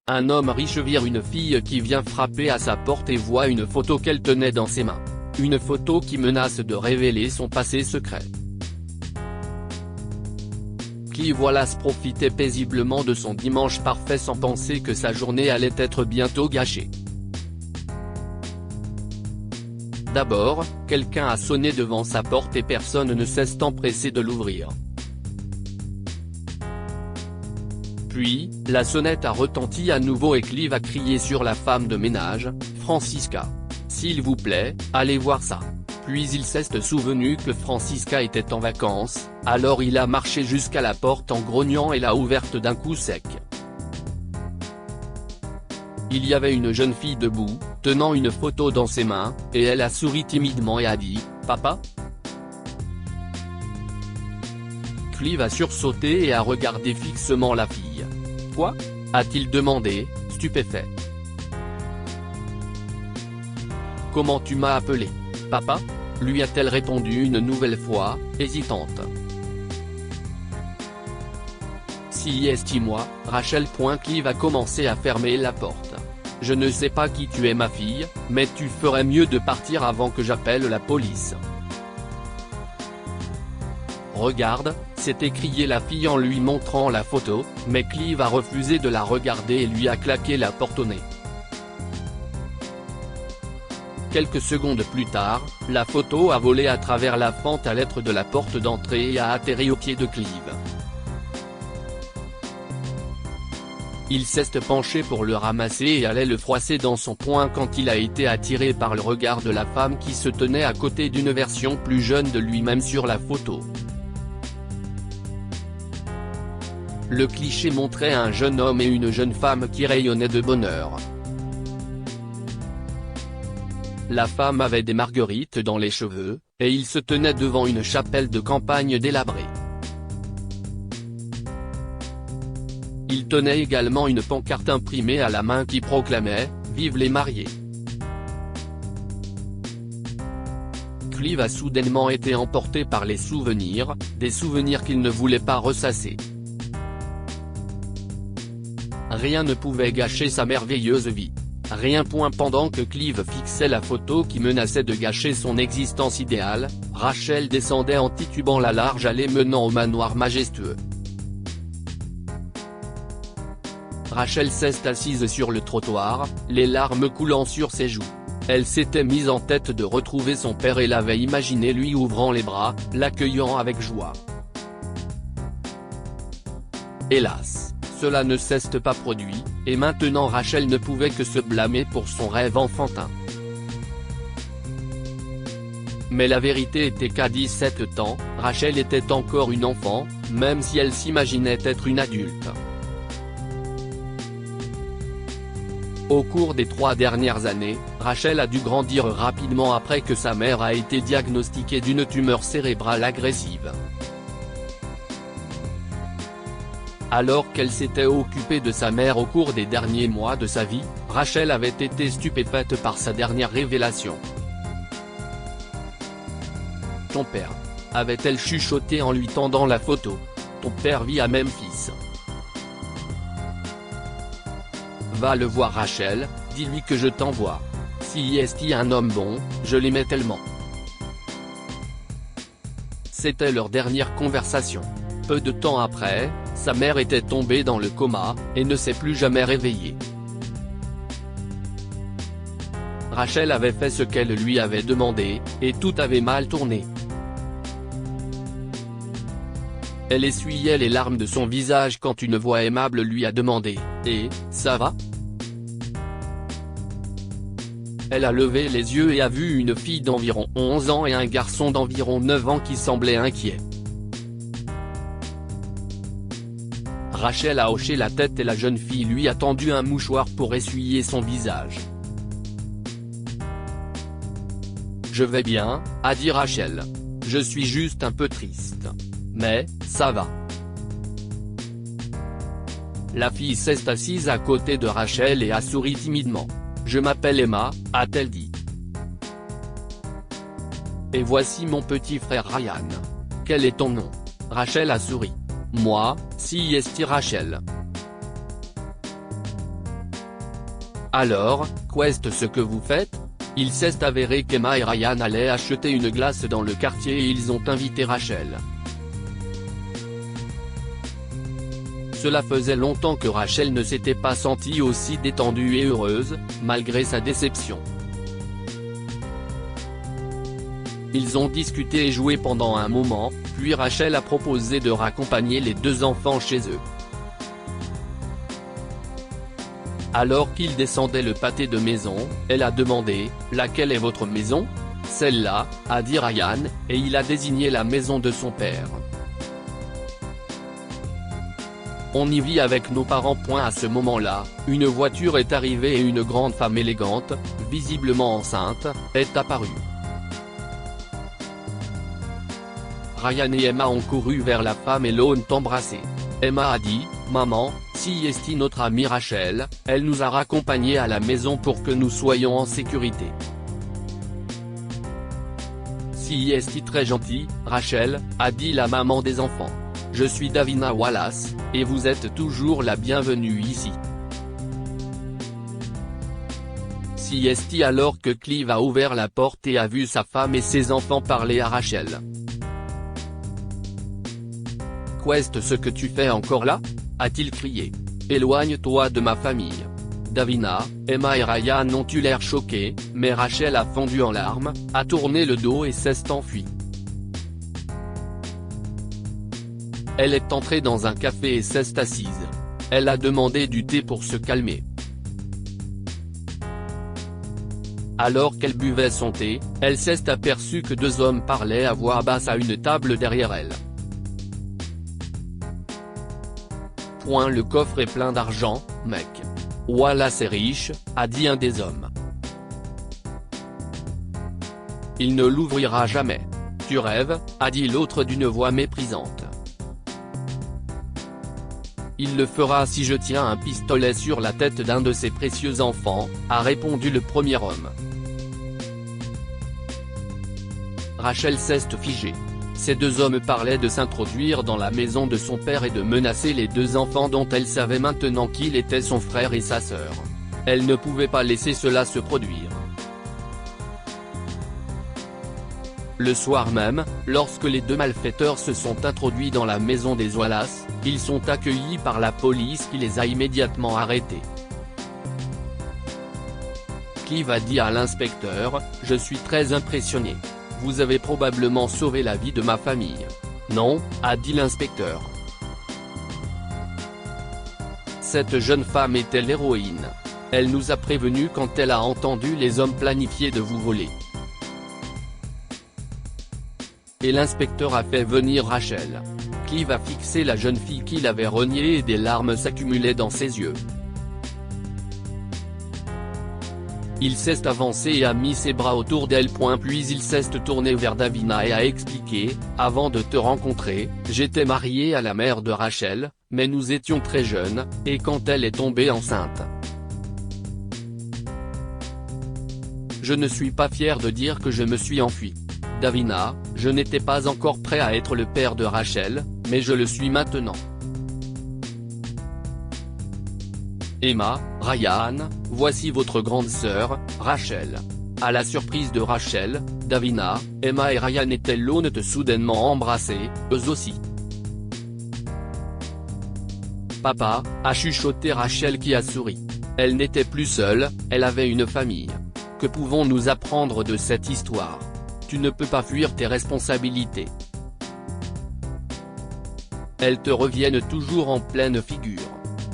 Un homme riche vire une fille qui vient frapper à sa porte et voit une photo qu'elle tenait dans ses mains. Une photo qui menace de révéler son passé secret. Clive Wallace profitait paisiblement de son dimanche parfait sans penser que sa journée allait être bientôt gâchée. D'abord, quelqu'un a sonné devant sa porte et personne ne cesse d'empresser de l'ouvrir. Puis, la sonnette a retenti à nouveau et Clive a crié sur la femme de ménage, Francisca. « S'il vous plaît, allez voir ça ». Puis il s'est souvenu que Francisca était en vacances, alors il a marché jusqu'à la porte en grognant et l'a ouverte d'un coup sec. Il y avait une jeune fille debout, tenant une photo dans ses mains, et elle a souri timidement et a dit « Papa ?» Clive a sursauté et a regardé fixement la fille. « Quoi ?» a-t-il demandé, stupéfait. « Comment tu m'as appelé, papa ?» lui a-t-elle répondu une nouvelle fois, hésitante. « Si moi, Rachel. » Clive a commencé à fermer la porte. « Je ne sais pas qui tu es ma fille, mais tu ferais mieux de partir avant que j'appelle la police. » « Regarde », s'est écriée la fille en lui montrant la photo, mais Clive a refusé de la regarder et lui a claqué la porte au nez. Quelques secondes plus tard, la photo a volé à travers la fente à lettres de la porte d'entrée et a atterri au pied de Clive. Il s'est penché pour le ramasser et allait le froisser dans son poing quand il a été attiré par le regard de la femme qui se tenait à côté d'une version plus jeune de lui-même sur la photo. Le cliché montrait un jeune homme et une jeune femme qui rayonnaient de bonheur. La femme avait des marguerites dans les cheveux, et il se tenait devant une chapelle de campagne délabrée. Il tenait également une pancarte imprimée à la main qui proclamait « Vive les mariés ». Clive a soudainement été emporté par les souvenirs, des souvenirs qu'il ne voulait pas ressasser. Rien ne pouvait gâcher sa merveilleuse vie. Rien. Pendant que Clive fixait la photo qui menaçait de gâcher son existence idéale, Rachel descendait en titubant la large allée menant au manoir majestueux. Rachel s'est assise sur le trottoir, les larmes coulant sur ses joues. Elle s'était mise en tête de retrouver son père et l'avait imaginé lui ouvrant les bras, l'accueillant avec joie. Hélas, cela ne s'est pas produit, et maintenant Rachel ne pouvait que se blâmer pour son rêve enfantin. Mais la vérité était qu'à 17 ans, Rachel était encore une enfant, même si elle s'imaginait être une adulte. Au cours des 3 dernières années, Rachel a dû grandir rapidement après que sa mère a été diagnostiquée d'une tumeur cérébrale agressive. Alors qu'elle s'était occupée de sa mère au cours des derniers mois de sa vie, Rachel avait été stupéfaite par sa dernière révélation. « Ton père » avait-elle chuchoté en lui tendant la photo. « Ton père vit à Memphis. Va le voir Rachel, dis-lui que je t'envoie. Si est un homme bon, je l'aimais tellement. » C'était leur dernière conversation. Peu de temps après, sa mère était tombée dans le coma, et ne s'est plus jamais réveillée. Rachel avait fait ce qu'elle lui avait demandé, et tout avait mal tourné. Elle essuyait les larmes de son visage quand une voix aimable lui a demandé « Eh, ça va ?» Elle a levé les yeux et a vu une fille d'environ 11 ans et un garçon d'environ 9 ans qui semblaient inquiets. Rachel a hoché la tête et la jeune fille lui a tendu un mouchoir pour essuyer son visage. « Je vais bien », a dit Rachel. « Je suis juste un peu triste. Mais, ça va. » La fille s'est assise à côté de Rachel et a souri timidement. « Je m'appelle Emma », a-t-elle dit. « Et voici mon petit frère Ryan. Quel est ton nom ?» Rachel a souri. « Moi, si est Rachel. » Alors, qu'est ce que vous faites? Il s'est avéré qu'Emma et Ryan allaient acheter une glace dans le quartier et ils ont invité Rachel. Cela faisait longtemps que Rachel ne s'était pas sentie aussi détendue et heureuse, malgré sa déception. Ils ont discuté et joué pendant un moment, puis Rachel a proposé de raccompagner les deux enfants chez eux. Alors qu'ils descendaient le pâté de maison, elle a demandé « Laquelle est votre maison ?»« Celle-là » a dit Ryan, et il a désigné la maison de son père. On y vit avec nos parents. À ce moment-là, une voiture est arrivée et une grande femme élégante, visiblement enceinte, est apparue. Ryan et Emma ont couru vers la femme et l'ont embrassée. Emma a dit « Maman, si est notre amie Rachel, elle nous a raccompagnés à la maison pour que nous soyons en sécurité. » Si est très gentil, Rachel, a dit la maman des enfants. Je suis Davina Wallace, et vous êtes toujours la bienvenue ici. Si est alors que Clive a ouvert la porte et a vu sa femme et ses enfants parler à Rachel. Qu'est ce que tu fais encore là? A-t-il crié. Éloigne-toi de ma famille. Davina, Emma et Ryan ont eu l'air choqués, mais Rachel a fondu en larmes, a tourné le dos et s'est enfuie. Elle est entrée dans un café et s'est assise. Elle a demandé du thé pour se calmer. Alors qu'elle buvait son thé, elle s'est aperçue que deux hommes parlaient à voix basse à une table derrière elle. Le coffre est plein d'argent, mec. Wallace est riche, a dit un des hommes. Il ne l'ouvrira jamais. Tu rêves, a dit l'autre d'une voix méprisante. Il le fera si je tiens un pistolet sur la tête d'un de ses précieux enfants, a répondu le premier homme. Rachel s'est figée. Ces deux hommes parlaient de s'introduire dans la maison de son père et de menacer les deux enfants dont elle savait maintenant qu'il était son frère et sa sœur. Elle ne pouvait pas laisser cela se produire. Le soir même, lorsque les deux malfaiteurs se sont introduits dans la maison des Wallace, ils sont accueillis par la police qui les a immédiatement arrêtés. Clive a dit à l'inspecteur « Je suis très impressionné. Vous avez probablement sauvé la vie de ma famille. » Non, a dit l'inspecteur. Cette jeune femme était l'héroïne. Elle nous a prévenus quand elle a entendu les hommes planifier de vous voler. Et l'inspecteur a fait venir Rachel. Clive a fixé la jeune fille qu'il avait reniée et des larmes s'accumulaient dans ses yeux. Il s'est avancé et a mis ses bras autour d'elle. Puis il s'est tourné vers Davina et a expliqué « Avant de te rencontrer, j'étais marié à la mère de Rachel, mais nous étions très jeunes, et quand elle est tombée enceinte. Je ne suis pas fier de dire que je me suis enfui. Davina, je n'étais pas encore prêt à être le père de Rachel, mais je le suis maintenant. Emma, Ryan, voici votre grande sœur, Rachel. » À la surprise de Rachel, Davina, Emma et Ryan étaient l'honnête soudainement embrassés, eux aussi. « Papa » a chuchoté Rachel qui a souri. Elle n'était plus seule, elle avait une famille. Que pouvons-nous apprendre de cette histoire? Tu ne peux pas fuir tes responsabilités. Elles te reviennent toujours en pleine figure.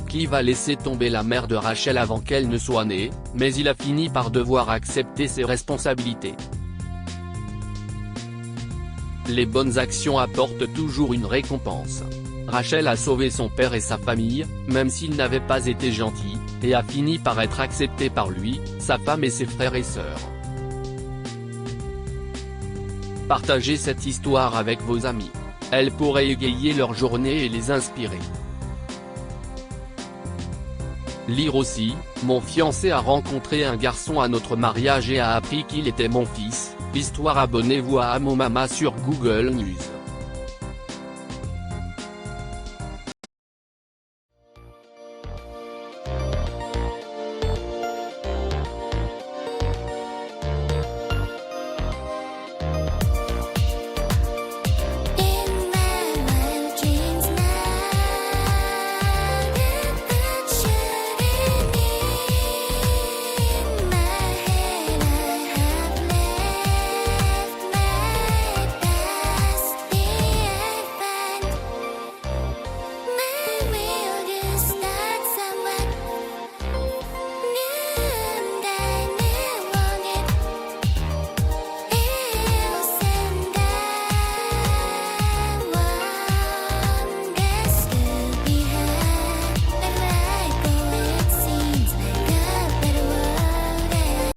Clive a laissé tomber la mère de Rachel avant qu'elle ne soit née, mais il a fini par devoir accepter ses responsabilités. Les bonnes actions apportent toujours une récompense. Rachel a sauvé son père et sa famille, même s'il n'avait pas été gentil, et a fini par être accepté par lui, sa femme et ses frères et sœurs. Partagez cette histoire avec vos amis. Elle pourrait égayer leur journée et les inspirer. Lire aussi, mon fiancé a rencontré un garçon à notre mariage et a appris qu'il était mon fils. Histoire. Abonnez-vous à Amomama sur Google News.